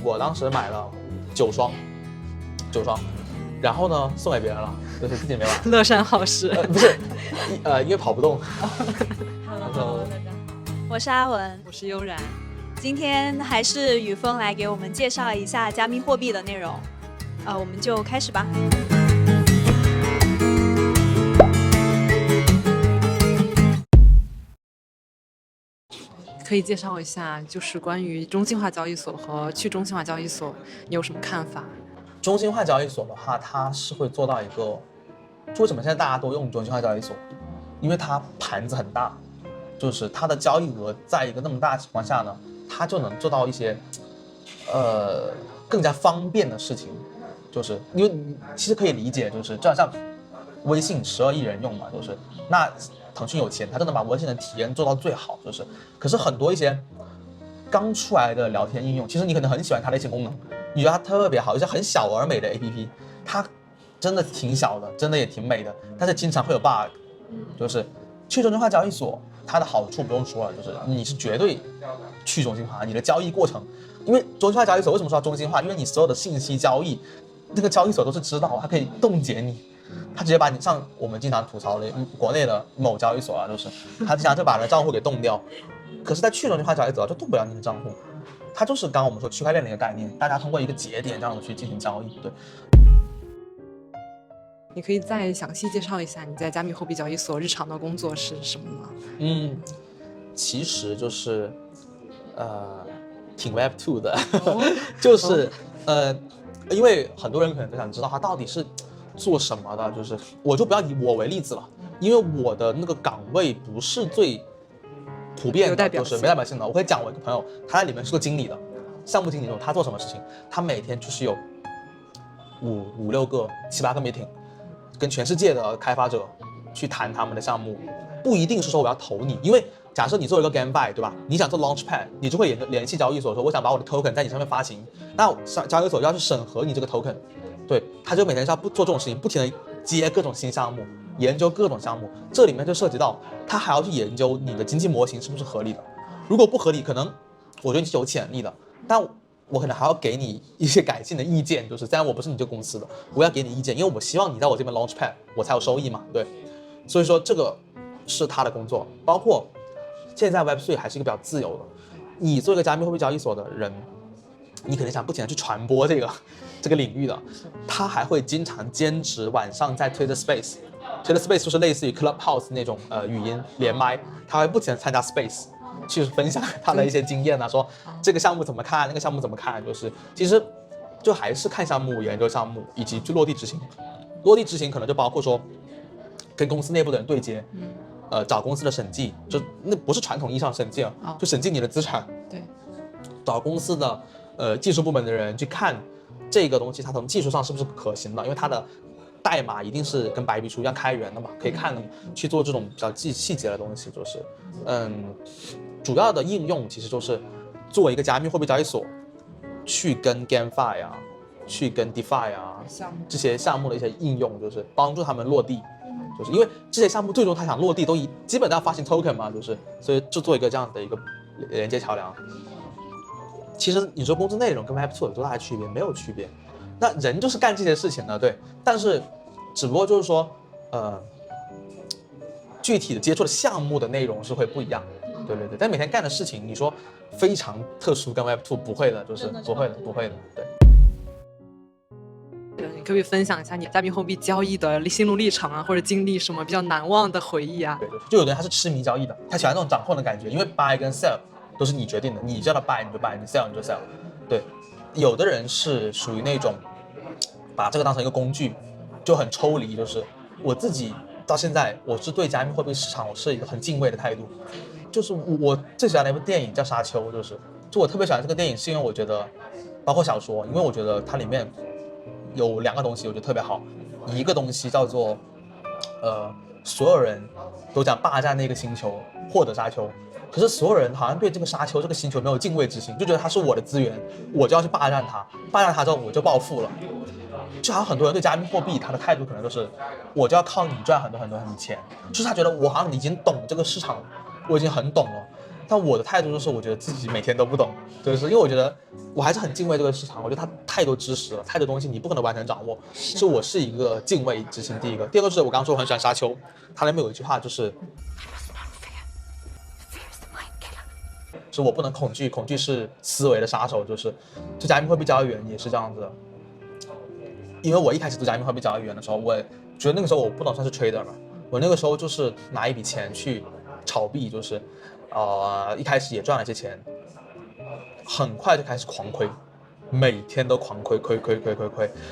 我当时买了9双，然后呢送给别人了，就是自己没玩。乐善好施。不是，因为跑不动。Hello，大家好，我是阿文，我是悠然。今天还是雨峰来给我们介绍一下加密货币的内容，我们就开始吧。可以介绍一下，就是关于中心化交易所和去中心化交易所，你有什么看法？中心化交易所的话，它是会做到一个，为什么现在大家都用中心化交易所？因为它盘子很大，就是它的交易额在一个那么大的情况下呢，它就能做到一些，更加方便的事情。就是因为其实可以理解，就是就好像微信12亿人用嘛，就是那腾讯有钱，它真的把微信的体验做到最好，就是。可是很多一些刚出来的聊天应用，其实你可能很喜欢它的一些功能，你觉得它特别好，一些很小而美的 APP， 它真的挺小的，真的也挺美的，但是经常会有 bug。就是去中心化交易所，它的好处不用说了，就是你是绝对去中心化，你的交易过程，因为中心化交易所为什么说要中心化？因为你所有的信息交易，那个交易所都是知道，它可以冻结你。他直接把你像我们经常吐槽的国内的某交易所啊，就是他经常就把你的账户给冻掉。可是，在去中心化交易所就冻不了你的账户，它就是刚刚我们说区块链的一个概念，大家通过一个节点这样子去进行交易。对，你可以再详细介绍一下你在加密货币交易所日常的工作是什么吗？其实就是挺 Web2 的，就是因为很多人可能都想知道它到底是做什么的，就是我就不要以我为例子了，因为我的那个岗位不是最普遍的，就是没代表性的。我可以讲我一个朋友，他在里面是个经理的，项目经理那种，他做什么事情？他每天就是有五六个、7、8个 meeting， 跟全世界的开发者去谈他们的项目，不一定是说我要投你，因为假设你做一个 GameFi， 对吧？你想做 Launchpad， 你就会联系交易所说我想把我的 token 在你上面发行，那交易所要去审核你这个 token。对，他就每天要做这种事情，不停的接各种新项目，研究各种项目，这里面就涉及到他还要去研究你的经济模型是不是合理的，如果不合理，可能我觉得你是有潜力的，但我可能还要给你一些改进的意见，就是虽然我不是你这个公司的，我要给你意见，因为我希望你在我这边 Launchpad， 我才有收益嘛，对，所以说这个是他的工作，包括现在 Web3 还是一个比较自由的，你做一个加密货币交易所的人，你肯定想不停的去传播这个领域的，他还会经常兼职晚上在Twitter Space，Twitter Space 就是类似于 Clubhouse 那种语音连麦，他会不停的参加 Space 去分享他的一些经验啊，说这个项目怎么看，那个项目怎么看，就是其实就还是看项目、研究项目以及去落地执行。落地执行可能就包括说跟公司内部的人对接，找公司的审计，就那不是传统意义上审计啊，就审计你的资产，对，找公司的技术部门的人去看这个东西，它从技术上是不是可行的，因为它的代码一定是跟白皮书一样开源的嘛，可以看的嘛，去做这种比较细节的东西，就是主要的应用其实就是做一个加密货币交易所，去跟 GameFi 啊，去跟 DeFi 啊这些项目的一些应用，就是帮助他们落地，就是因为这些项目最终他想落地都基本要发行 token 嘛，就是所以就做一个这样的一个连接桥梁。其实你说工作内容跟 Web2 有多大的区别？没有区别，那人就是干这些事情的，对。但是，只不过就是说，具体的接触的项目的内容是会不一样，对。但每天干的事情，你说非常特殊，跟 Web2 不会的，就是不会的，对。你可不可以分享一下你加密货币交易的心路历程啊，或者经历什么比较难忘的回忆啊？对，就有的人他是痴迷交易的，他喜欢那种掌控的感觉，因为 buy 跟 sell。都是你决定的，你叫他 buy 你就 buy， 你 sell 你就 sell， 对。有的人是属于那种把这个当成一个工具，就很抽离，就是我自己到现在我是对加密货币市场我是一个很敬畏的态度，就是我最喜欢的一部电影叫《沙丘》，就我特别喜欢这个电影是因为我觉得，包括小说，因为我觉得它里面有2个东西我觉得特别好，一个东西叫做所有人都讲霸占那个星球，获得沙丘。可是所有人好像对这个沙丘这个星球没有敬畏之心，就觉得它是我的资源，我就要去霸占它，霸占它之后我就暴富了。就好像很多人对加密货币他的态度可能就是我就要靠你赚很多钱，就是他觉得我好像已经懂这个市场，我已经很懂了，但我的态度就是我觉得自己每天都不懂，就是因为我觉得我还是很敬畏这个市场，我觉得它太多知识了，太多东西你不可能完全掌握，所以我是一个敬畏之心。第一个，第二个是我刚刚说我很喜欢沙丘，它里面有一句话就是我不能恐惧，恐惧是思维的杀手，就加密货币交易员也是这样子的。因为我一开始做加密货币交易员的时候，我觉得那个时候我不能算是 trader 嘛，我那个时候就是拿一笔钱去炒币，就是一开始也赚了一些钱，很快就开始狂亏，每天都狂亏。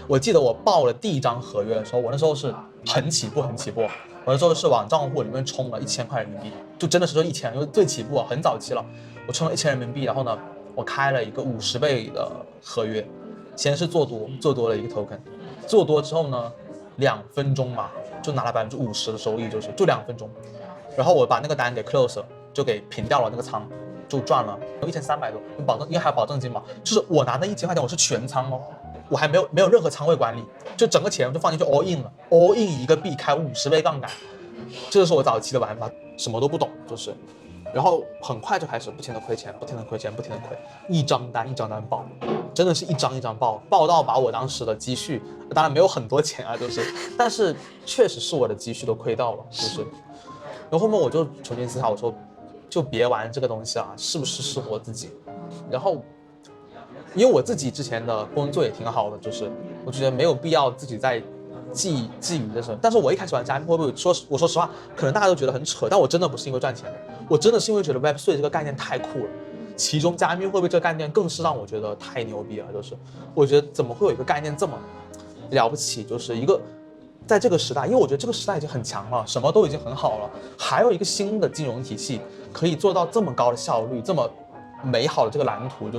我记得我报了第一张合约的时候，我那时候是很起步，我那时候是往账户里面充了1000块人民币，就真的是说1000，因为最起步很早期了，我充了1000人民币，然后呢，我开了一个50倍的合约，先是做多了一个 token， 做多之后呢，2分钟嘛，就拿了50%的收益，就2分钟，然后我把那个单给 close 了，就给平掉了那个仓，就赚了1300多，因为还有保证金嘛，就是我拿那1000块钱我是全仓哦，我还没有任何仓位管理，就整个钱就放进去 all in 了 ，all in 一个币开50倍杠杆，这就是我早期的玩法，什么都不懂，然后很快就开始不停的亏钱，一张单爆，真的是一张一张爆到把我当时的积蓄，当然没有很多钱啊，但是确实是我的积蓄都亏到了，然后后面我就重新思考，我说就别玩这个东西啊，是不是适合我自己？然后因为我自己之前的工作也挺好的，我觉得没有必要自己在觊觎这事。但是我一开始玩加密货币，我说实话，可能大家都觉得很扯，但我真的不是因为赚钱的，我真的是因为觉得 Web3 这个概念太酷了，其中加密货币这个概念更是让我觉得太牛逼了，我觉得怎么会有一个概念这么了不起，就是一个在这个时代，因为我觉得这个时代已经很强了，什么都已经很好了，还有一个新的金融体系可以做到这么高的效率，这么美好的这个蓝图，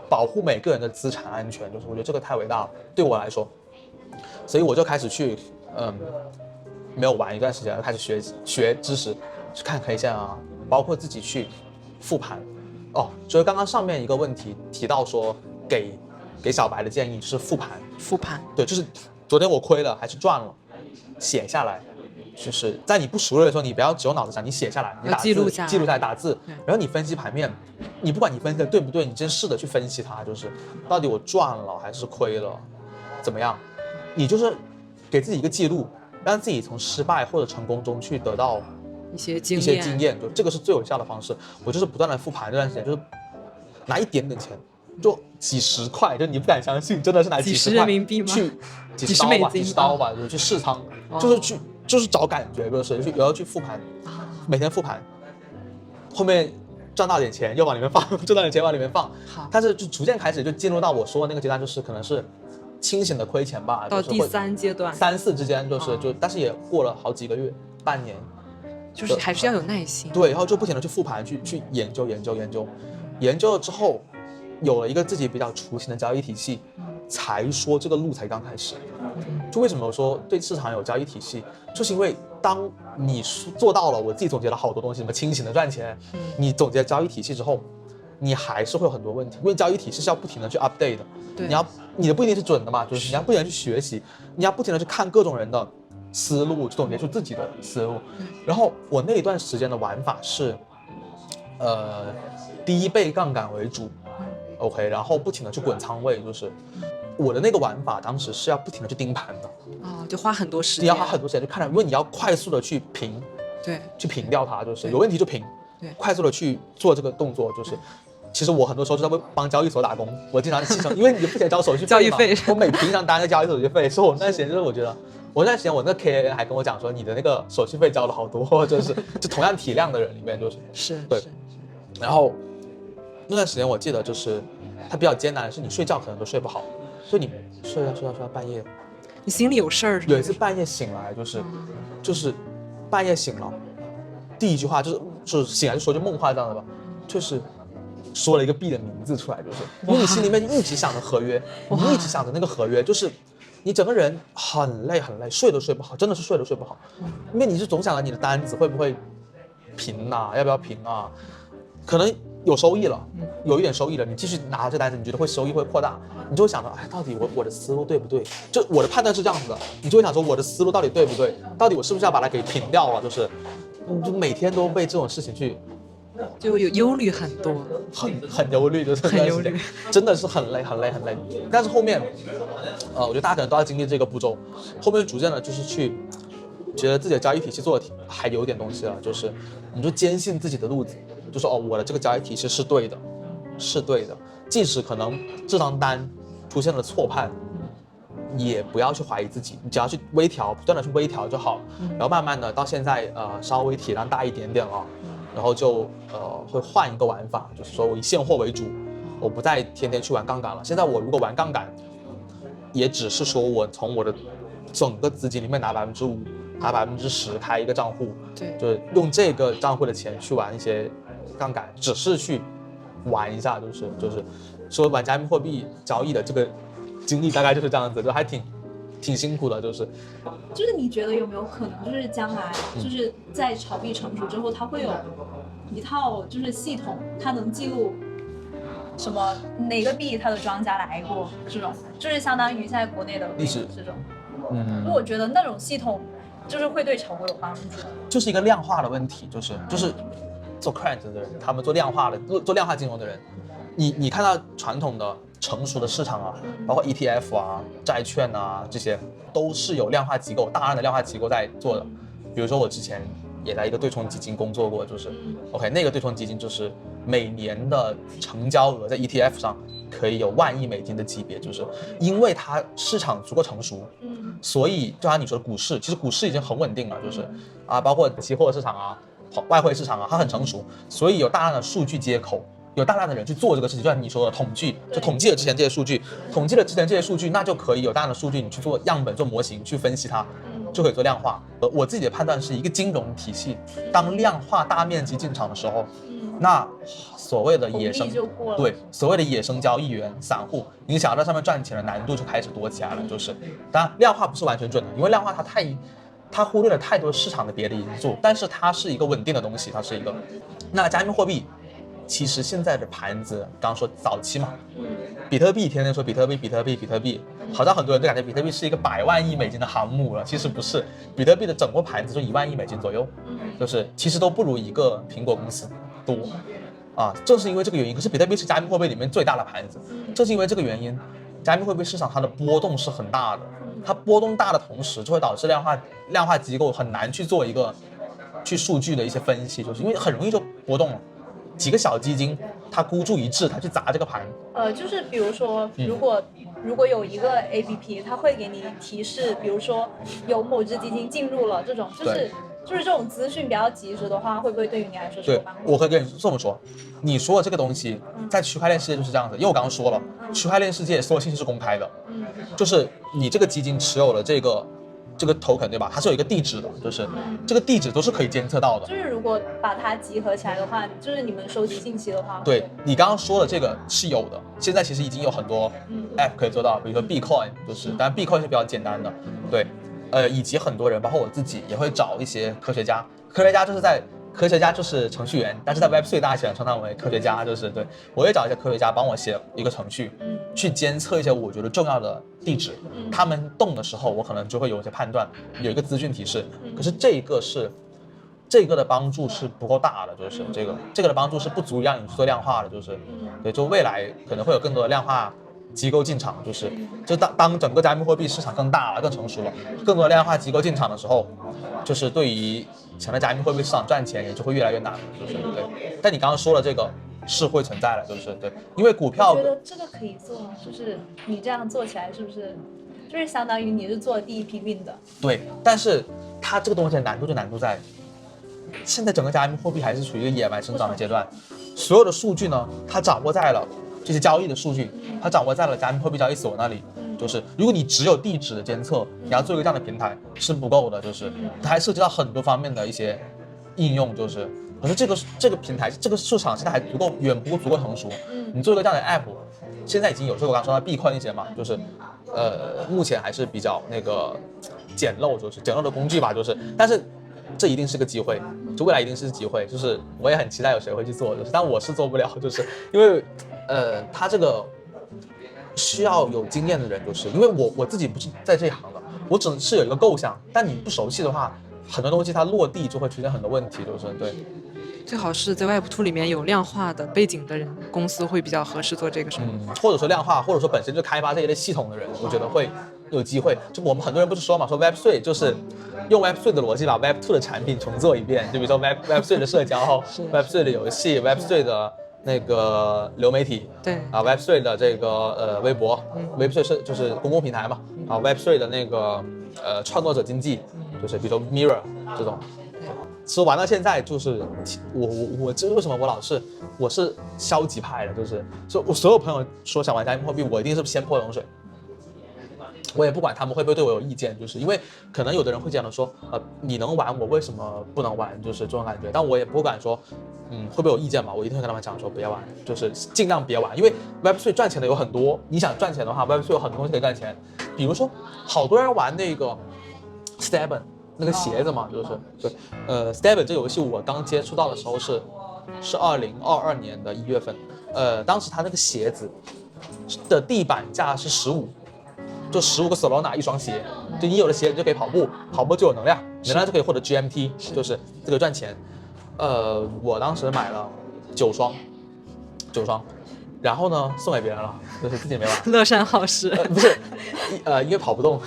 保护每个人的资产安全，我觉得这个太伟大了，对我来说，所以我就开始去，没有玩一段时间，开始学知识，去看 K 线啊，包括自己去复盘。哦，所以刚刚上面一个问题提到说给小白的建议是复盘，对，就是昨天我亏了还是赚了，写下来。就是在你不熟练的时候，你不要只有脑子想，你写下来，你打字，记录下来，打字，然后你分析盘面，你不管你分析的对不对，你真试着去分析它，到底我赚了还是亏了，怎么样？你就是给自己一个记录，让自己从失败或者成功中去得到一些经验，就这个是最有效的方式。我就是不断的复盘，这段时间就是拿一点点钱，就几十块，就你不敢相信，真的是拿几十块人民币吗？去几十刀吧，就去试仓，就是找感觉，也要去复盘，每天复盘，后面赚到点钱又往里面放，赚到点钱往里面放，但是就逐渐开始就进入到我说的那个阶段，可能是清醒的亏钱吧，到第3阶段，3、4之间但是也过了好几个月，半年，就是还是要有耐心，对，然后就不停的去复盘，去研究了之后，有了一个自己比较雏形的交易体系，才说这个路才刚开始。就为什么我说对市场有交易体系，就是因为当你做到了，我自己总结了好多东西，什么清醒的赚钱，你总结交易体系之后，你还是会有很多问题，因为交易体系是要不停的去 update 的，你的不一定是准的嘛，就是你要不停的去学习，你要不停的去看各种人的思路，去总结出自己的思路。然后我那一段时间的玩法是，低倍杠杆为主 ，OK， 然后不停的去滚仓位，我的那个玩法当时是要不停的去盯盘的，就花很多时间，你要花很多时间去看它，因为你要快速的去平，对，去平掉它，有问题就平，对，快速的去做这个动作，其实我很多时候是在帮交易所打工，我经常牺牲，因为你不得交手续费嘛，交易费，我每平一张单个交易手续费，所以我那段时间我觉得，我那段时间我那个 KAN 还跟我讲说，你的那个手续费交了好多，就同样体量的人里面对，然后那段时间我记得它比较艰难的是你睡觉可能都睡不好。所以你睡到半夜，你心里有事儿。有一次半夜醒来，就是半夜醒了，第一句话就是醒来就说就梦话这样的吧，说了一个币的名字出来，因为你心里面一直想着合约，你一直想着那个合约，你整个人很累，睡都睡不好，真的是睡都睡不好，因为你是总想着你的单子会不会平啊，要不要平啊，可能有收益了，有一点收益了，你继续拿这单子，你觉得收益会扩大，你就会想着，到底我的思路对不对？就我的判断是这样子的，你就会想说我的思路到底对不对？到底我是不是要把它给平掉了？你就每天都被这种事情去就有忧虑很多。很忧虑，就是很忧虑，真的是很累很累很累。但是后面，我觉得大家可能都要经历这个步骤，后面逐渐的就是去觉得自己的交易体系做的还有点东西了，就是你就坚信自己的路子，就说我的这个交易体系是对的，是对的，即使可能这张单出现了错判。也不要去怀疑自己，你只要去微调，不断的去微调就好。然后慢慢的到现在，稍微体量大一点点了，然后就会换一个玩法，就是说我以现货为主，我不再天天去玩杠杆了。现在我如果玩杠杆，也只是说我从我的整个资金里面拿5%，拿10%开一个账户，对，就是用这个账户的钱去玩一些杠杆，只是去玩一下，就是说玩加密货币交易的这个。经历大概就是这样子，就还挺辛苦的，就是你觉得有没有可能，就是将来就是在炒币成熟之后，它会有一套就是系统，它能记录什么哪个币它的庄家来过这种，就是相当于现在国内的历史这种。我觉得那种系统就是会对炒股有帮助，就是一个量化的问题，就是做 credit 的人，他们做量化金融的人，你看到传统的。成熟的市场啊，包括 ETF 啊、债券啊，这些都是有量化机构、大量的量化机构在做的。比如说我之前也在一个对冲基金工作过，就是 OK 那个对冲基金就是每年的成交额在 ETF 上可以有1万亿美金的级别，就是因为它市场足够成熟，所以就像你说的股市，其实股市已经很稳定了，就是包括期货市场啊、外汇市场啊，它很成熟，所以有大量的数据接口。有大量的人去做这个事情，就像你说的统计，就统计了之前这些数据，那就可以有大量的数据，你去做样本、做模型，去分析它，就可以做量化。我自己的判断是一个金融体系，当量化大面积进场的时候，那所谓的野生，对，所谓的野生交易员、散户，你想要在上面赚钱的难度就开始多起来了。就是，当然量化不是完全准的，因为量化它忽略了太多市场的别的因素，但是它是一个稳定的东西，它是一个。那加密货币。其实现在的盘子，刚刚说早期嘛，比特币天天说比特币，好像很多人都感觉比特币是一个100万亿美金的航母了，其实不是，比特币的整个盘子就1万亿美金左右，就是其实都不如一个苹果公司多，正是因为这个原因，可是比特币是加密货币里面最大的盘子，正是因为这个原因，加密货币市场它的波动是很大的，它波动大的同时，就会导致量化机构很难去做一个去数据的一些分析，就是因为很容易就波动了。几个小基金，它孤注一掷，它去砸这个盘。就是比如说，如果有一个 APP， 它会给你提示，比如说有某只基金进入了这种，就是这种资讯比较及时的话，会不会对于你来说是有帮助？对，我可以跟你这么说，你说的这个东西在区块链世界就是这样子，因为我刚刚说了，区块链世界所有信息是公开的，就是你这个基金持有了这个 token 对吧？它是有一个地址的，就是这个地址都是可以监测到的。就是如果把它集合起来的话，就是你们收集信息的话，对你刚刚说的这个是有的。现在其实已经有很多 app 可以做到，比如说 Bitcoin， 当然 Bitcoin 是比较简单的，对，以及很多人，包括我自己也会找一些科学家就是程序员，但是在 Web3 大家喜欢称他们为科学家，就是对我会找一些科学家帮我写一个程序，去监测一些我觉得重要的地址，他们动的时候，我可能就会有一些判断，有一个资讯提示。可是这个的帮助是不够大的，就是这个的帮助是不足以让你做量化的，就是对，就未来可能会有更多的量化机构进场，就当整个加密货币市场更大了、更成熟了，更多的量化机构进场的时候，就是对于想在加密货币市场赚钱也就会越来越难，就是对。但你刚刚说的这个是会存在的，就是对，因为股票，我觉得这个可以做，就是你这样做起来是不是，就是相当于你是做第一批运的？对，但是它这个东西的难度在，现在整个加密货币还是处于一个野蛮生长的阶段，所有的数据呢，它掌握在了这些交易的数据，它掌握在了加密货币交易所那里。就是如果你只有地址的监测，你要做一个这样的平台是不够的，就是它还涉及到很多方面的一些应用，就是可是这个平台这个市场现在还远不足够成熟。你做一个这样的 app， 现在已经有，这个我刚说到币矿那些嘛，就是目前还是比较那个简陋，就是简陋的工具吧，就是但是这一定是个机会，就未来一定是机会，就是我也很期待有谁会去做，就是但我是做不了，就是因为它这个需要有经验的人，就是因为我自己不是在这一行的，我只是有一个构想，但你不熟悉的话，很多东西它落地就会出现很多问题，就是对。最好是在 Web2 里面有量化的背景的人，公司会比较合适做这个事。或者说量化，或者说本身就开发这一类系统的人，我觉得会有机会。就我们很多人不是说嘛，说 Web3 就是用 Web3 的逻辑把 Web2 的产品重做一遍，就比如说 Web3 的社交，Web3 的游戏，Web3 的那个流媒体，对啊 Web3 的这个微博，Web3 是就是公共平台嘛，啊 Web3 的那个创作者经济，就是比如说 Mirror 这种。其实玩到现在，就是我这为什么我是消极派的，就是说我所有朋友说想玩加密货币，我一定是先泼冷水。我也不管他们会不会对我有意见，就是因为可能有的人会这样的说，你能玩，我为什么不能玩？就是这种感觉。但我也不敢说，会不会有意见嘛？我一定会跟他们讲说不要玩，就是尽量别玩，因为 Web3 赚钱的有很多。你想赚钱的话 ，Web3 有很多东西可以赚钱，比如说好多人玩那个 Staben 那个鞋子嘛，就是对，Staben 这个游戏我刚接触到的时候是2022年的1月份，当时他那个鞋子的地板价是15。就15个 Solana 一双鞋，就你有了鞋你就可以跑步，跑步就有能量，能量就可以获得 GMT， 就是这个赚钱。我当时买了9双，然后呢送给别人了，就是自己没玩。乐善好施。不是，因为跑不动，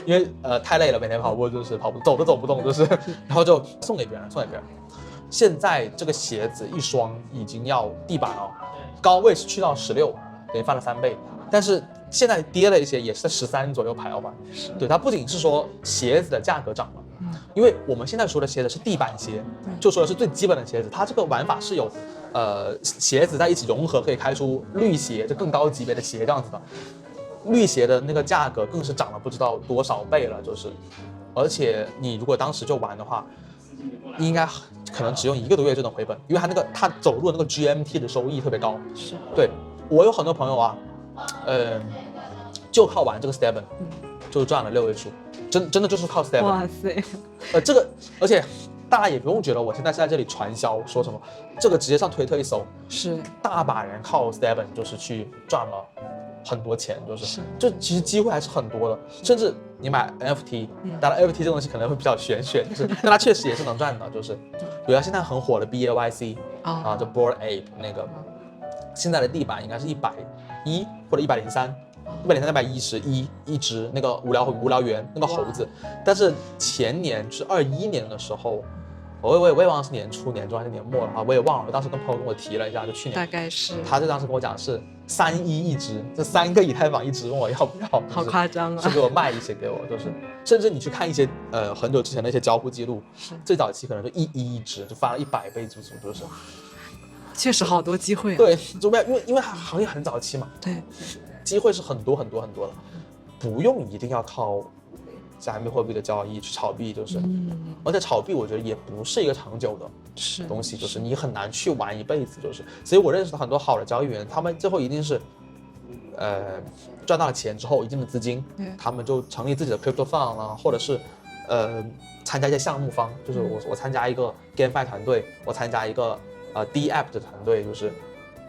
因为太累了，每天跑步就是跑不走都走不动，就是然后就送给别人。现在这个鞋子一双已经要地板了，高位是去到16，等于翻了3倍，但是现在跌了一些，也是在13左右徘徊。对，它不仅是说鞋子的价格涨了，因为我们现在说的鞋子是地板鞋，就说的是最基本的鞋子，它这个玩法是有，鞋子在一起融合，可以开出绿鞋，就更高级别的鞋这样子的。绿鞋的那个价格更是涨了不知道多少倍了，就是，而且你如果当时就玩的话，应该可能只用1个多月就能回本，因为它走入的那个 GMT 的收益特别高。是，对，我有很多朋友啊。就靠玩这个 Staben，就赚了6位数，真的就是靠 Staben。哇塞，这个，而且大家也不用觉得我现在是在这里传销说什么，这个直接上推特一搜，是大把人靠 Staben 就是去赚了很多钱，就其实机会还是很多的，甚至你买 NFT，当然 NFT 这个东西可能会比较玄学，但它确实也是能赚的，就是比如现在很火的 BAYC 啊，就 Bored Ape 那个。现在的地板应该是110或者103，103、111一只那个无聊猿那个猴子，但是前年是21年的时候，我也忘了是年初、年中还是年末了啊，我也忘了。我当时跟朋友跟我提了一下，就去年大概是，他就当时跟我讲是3一只，这3个以太坊一只，问我要不要，好夸张啊！是给我卖一些给我，就是甚至你去看一些很久之前的一些交互记录，最早期可能就一只，就翻了100倍足足，就是。确实好多机会啊！对，因为行业很早期嘛，对，机会是很多的，不用一定要靠加密货币的交易去炒币，就是，而且炒币我觉得也不是一个长久的东西，就是你很难去玩一辈子，就是，所以我认识的很多好的交易员，他们最后一定是，赚到了钱之后一定的资金，他们就成立自己的 crypto fund 啊，或者是，参加一些项目方，就是我参加一个 GameFi 团队，我参加一个。DApp 的团队就是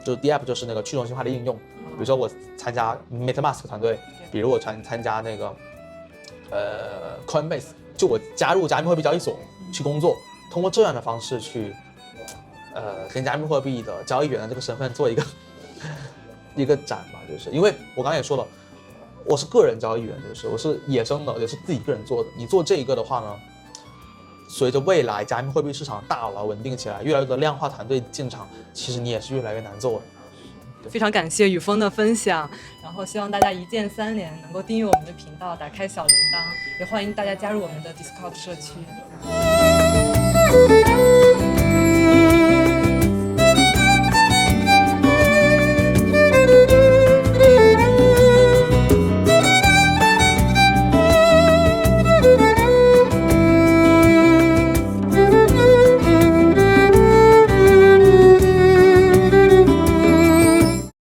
DApp 就是那个去中心化的应用，比如说我参加 MetaMask 团队，比如我参加那个Coinbase， 就我加入加密货币交易所去工作，通过这样的方式去跟加密货币的交易员的这个身份做一个展嘛，就是因为我刚才也说了，我是个人交易员，就是我是野生的，也是自己个人做的。你做这一个的话呢？随着未来加密货币市场大了稳定起来，越来越多量化团队进场，其实你也是越来越难做的。非常感谢宇峰的分享，然后希望大家一键3连，能够订阅我们的频道，打开小铃铛，也欢迎大家加入我们的 Discord 社区。